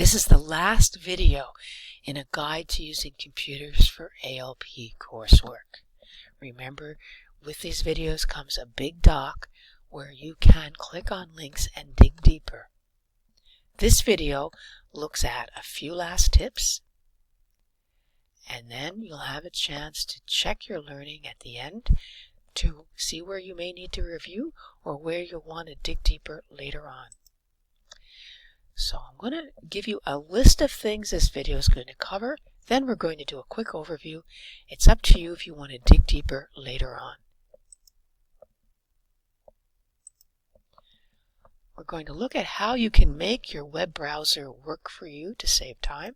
This is the last video in a guide to using computers for ALP coursework. Remember, with these videos comes a big doc where you can click on links and dig deeper. This video looks at a few last tips, and then you'll have a chance to check your learning at the end to see where you may need to review or where you'll want to dig deeper later on. So I'm going to give you a list of things this video is going to cover. Then we're going to do a quick overview. It's up to you if you want to dig deeper later on. We're going to look at how you can make your web browser work for you to save time.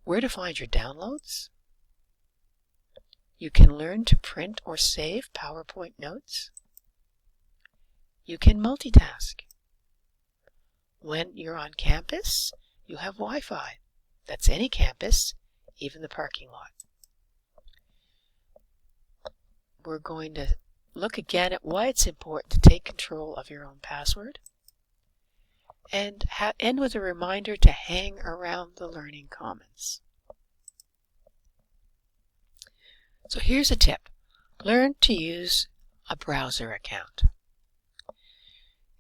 Where to find your downloads. You can learn to print or save PowerPoint notes. You can multitask. When you're on campus, you have Wi-Fi. That's any campus, even the parking lot. We're going to look again at why it's important to take control of your own password, and end with a reminder to hang around the Learning Commons. So here's a tip. Learn to use a browser account.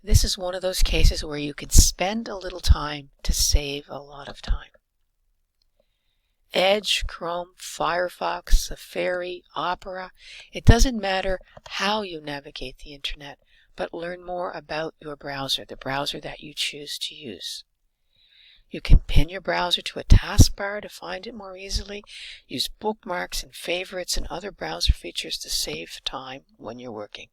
This is one of those cases where you can spend a little time to save a lot of time. Edge, Chrome, Firefox, Safari, Opera, it doesn't matter how you navigate the internet, but learn more about your browser, the browser that you choose to use. You can pin your browser to a taskbar to find it more easily, use bookmarks and favorites and other browser features to save time when you're working.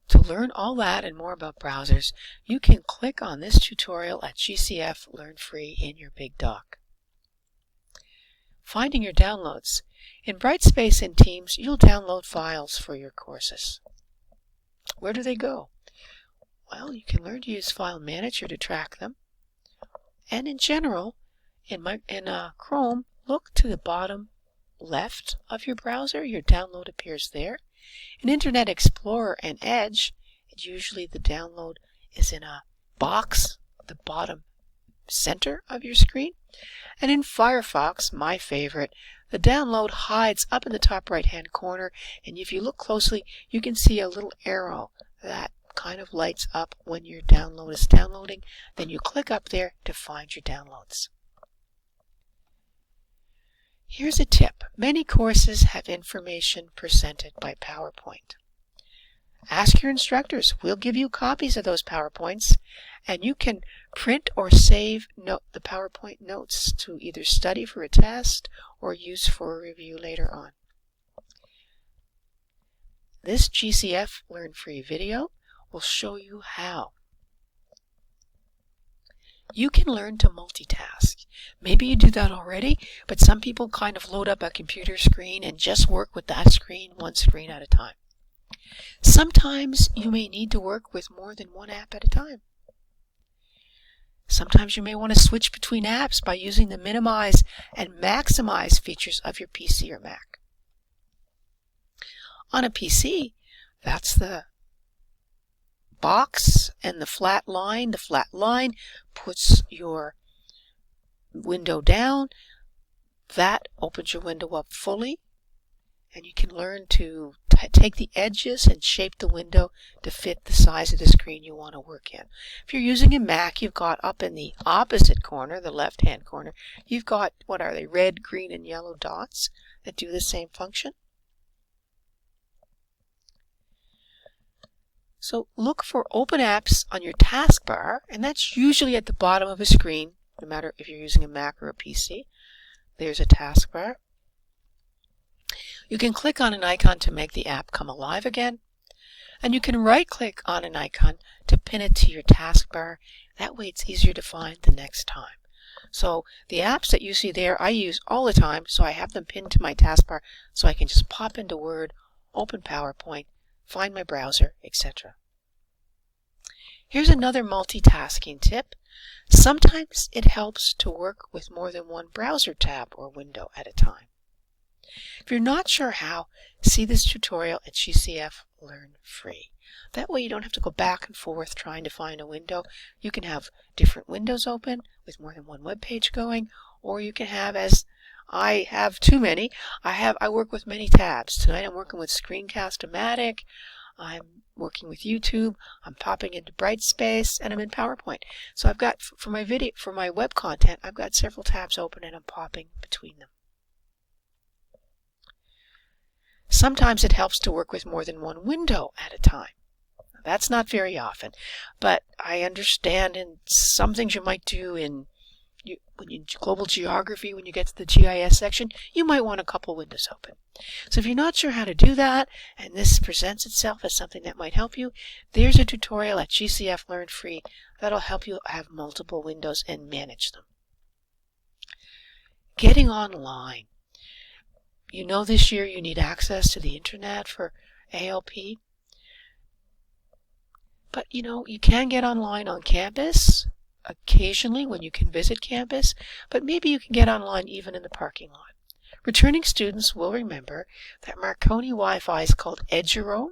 To learn all that and more about browsers, you can click on this tutorial at GCF Learn Free in your big doc. Finding your downloads. In Brightspace and Teams, you'll download files for your courses. Where do they go? Well, you can learn to use File Manager to track them. And in general, in Chrome, look to the bottom left of your browser. Your download appears there. In Internet Explorer and Edge, usually the download is in a box at the bottom center of your screen. And in Firefox, my favorite, the download hides up in the top right-hand corner, and if you look closely, you can see a little arrow that kind of lights up when your download is downloading. Then you click up there to find your downloads. Here's a tip. Many courses have information presented by PowerPoint. Ask your instructors. We'll give you copies of those PowerPoints, and you can print or save the PowerPoint notes to either study for a test or use for a review later on. This GCF Learn Free video will show you how. You can learn to multitask. Maybe you do that already, but some people kind of load up a computer screen and just work with that screen, one screen at a time. Sometimes you may need to work with more than one app at a time. Sometimes you may want to switch between apps by using the minimize and maximize features of your PC or Mac. On a PC, that's the box and the flat line. The flat line puts your window down. That opens your window up fully, and you can learn to take the edges and shape the window to fit the size of the screen you want to work in. If you're using a Mac, you've got up in the opposite corner, the left-hand corner, you've got, what are they, red, green, and yellow dots that do the same function. So look for open apps on your taskbar, and that's usually at the bottom of a screen, no matter if you're using a Mac or a PC. There's a taskbar. You can click on an icon to make the app come alive again, and you can right-click on an icon to pin it to your taskbar. That way it's easier to find the next time. So the apps that you see there, I use all the time, so I have them pinned to my taskbar so I can just pop into Word, open PowerPoint, find my browser, etc. Here's another multitasking tip. Sometimes it helps to work with more than one browser tab or window at a time. If you're not sure how, see this tutorial at GCF Learn Free. That way you don't have to go back and forth trying to find a window. You can have different windows open with more than one web page going, or you can have, as I have too many, I work with many tabs. Tonight I'm working with Screencast-O-Matic, I'm working with YouTube, I'm popping into Brightspace, and I'm in PowerPoint. So I've got, for my web content, I've got several tabs open and I'm popping between them. Sometimes it helps to work with more than one window at a time. That's not very often, but I understand in some things you might do in global geography, when you get to the GIS section, you might want a couple windows open. So if you're not sure how to do that, and this presents itself as something that might help you, there's a tutorial at GCF Learn Free that'll help you have multiple windows and manage them. Getting online. You know this year you need access to the internet for ALP. But you can get online on campus occasionally when you can visit campus, but maybe you can get online even in the parking lot. Returning students will remember that Marconi Wi-Fi is called Eduroam.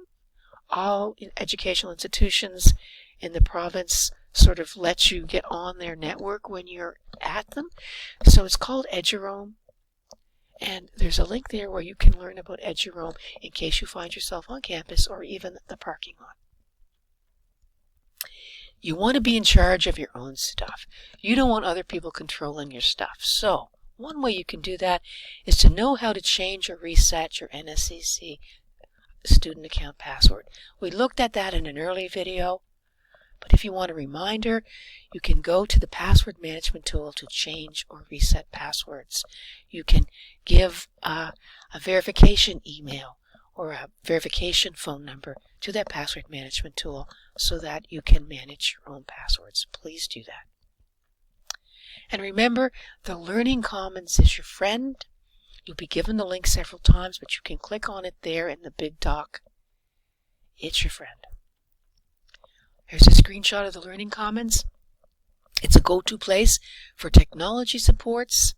All educational institutions in the province sort of let you get on their network when you're at them. So it's called Eduroam. And there's a link there where you can learn about Eduroam in case you find yourself on campus or even the parking lot. You want to be in charge of your own stuff. You don't want other people controlling your stuff. So one way you can do that is to know how to change or reset your NSCC student account password. We looked at that in an early video. But if you want a reminder, you can go to the password management tool to change or reset passwords. You can give a verification email or a verification phone number to that password management tool so that you can manage your own passwords. Please do that. And remember, the Learning Commons is your friend. You'll be given the link several times, but you can click on it there in the big dock. It's your friend. Here's a screenshot of the Learning Commons. It's a go-to place for technology supports.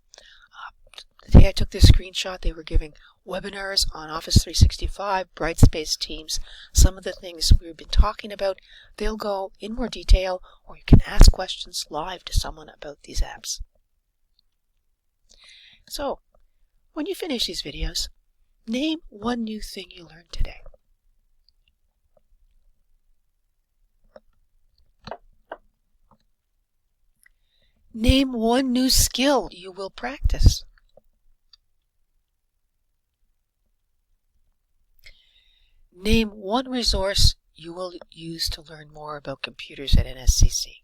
The day I took this screenshot, they were giving webinars on Office 365, Brightspace, Teams, some of the things we've been talking about. They'll go in more detail, or you can ask questions live to someone about these apps. So, when you finish these videos, name one new thing you learned today. Name one new skill you will practice. Name one resource you will use to learn more about computers at NSCC.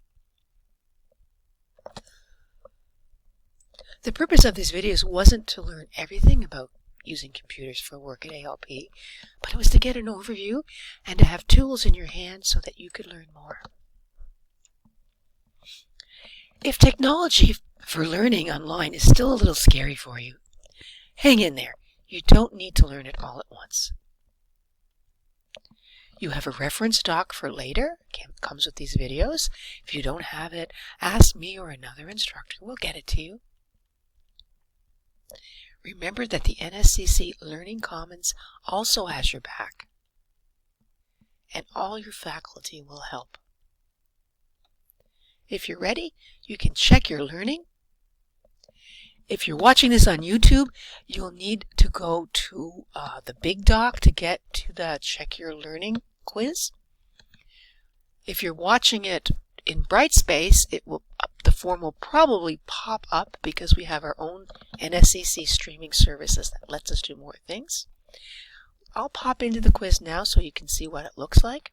The purpose of these videos wasn't to learn everything about using computers for work at ALP, but it was to get an overview and to have tools in your hand so that you could learn more. If technology for learning online is still a little scary for you, hang in there. You don't need to learn it all at once. You have a reference doc for later. It comes with these videos. If you don't have it, ask me or another instructor. We'll get it to you. Remember that the NSCC Learning Commons also has your back, and all your faculty will help. If you're ready, you can check your learning. If you're watching this on YouTube, you'll need to go to the big dock to get to the Check Your Learning quiz. If you're watching it in Brightspace, the form will probably pop up because we have our own NSCC streaming services that lets us do more things. I'll pop into the quiz now so you can see what it looks like.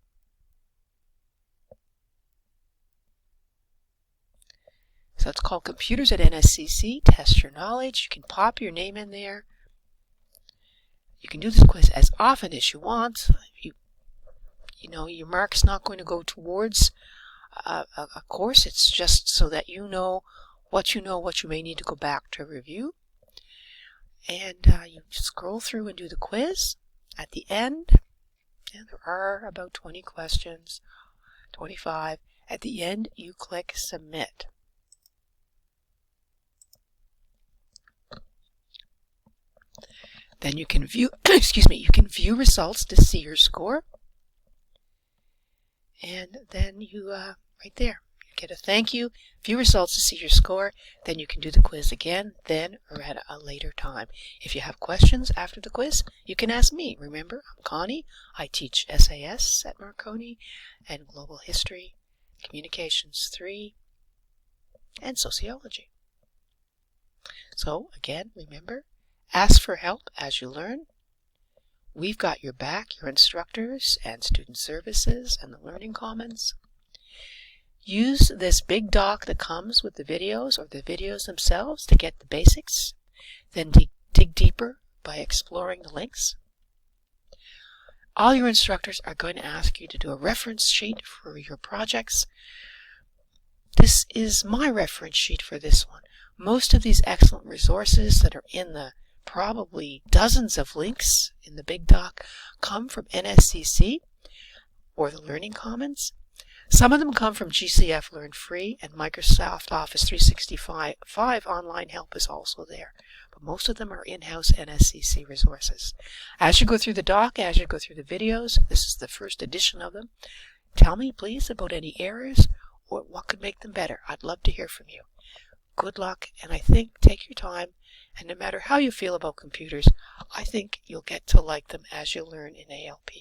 So it's called Computers at NSCC, Test Your Knowledge. You can pop your name in there. You can do this quiz as often as you want. You know, your mark's not going to go towards a course. It's just so that you know what you may need to go back to review. And you just scroll through and do the quiz. At the end, and there are about 20 questions, 25. At the end, you click Submit. Then you can view, you can view results to see your score. and then you, right there, you get a thank you, few results to see your score, then you can do the quiz again, then or at a later time. If you have questions after the quiz, you can ask me. Remember, I'm Connie. I teach SAS at Marconi and Global History, Communications 3, and Sociology. So, again, remember, ask for help as you learn. We've got your back, your instructors and student services and the Learning Commons. Use this big doc that comes with the videos or the videos themselves to get the basics. Then dig deeper by exploring the links. All your instructors are going to ask you to do a reference sheet for your projects. This is my reference sheet for this one. Most of these excellent resources that are in the probably dozens of links in the big doc come from NSCC or the Learning Commons. Some of them come from GCF Learn Free, and Microsoft Office 365 online help is also there. But most of them are in-house NSCC resources. As you go through the doc, as you go through the videos, this is the first edition of them. Tell me, please, about any errors or what could make them better. I'd love to hear from you. Good luck, and I think take your time, and no matter how you feel about computers, I think you'll get to like them as you learn in ALP.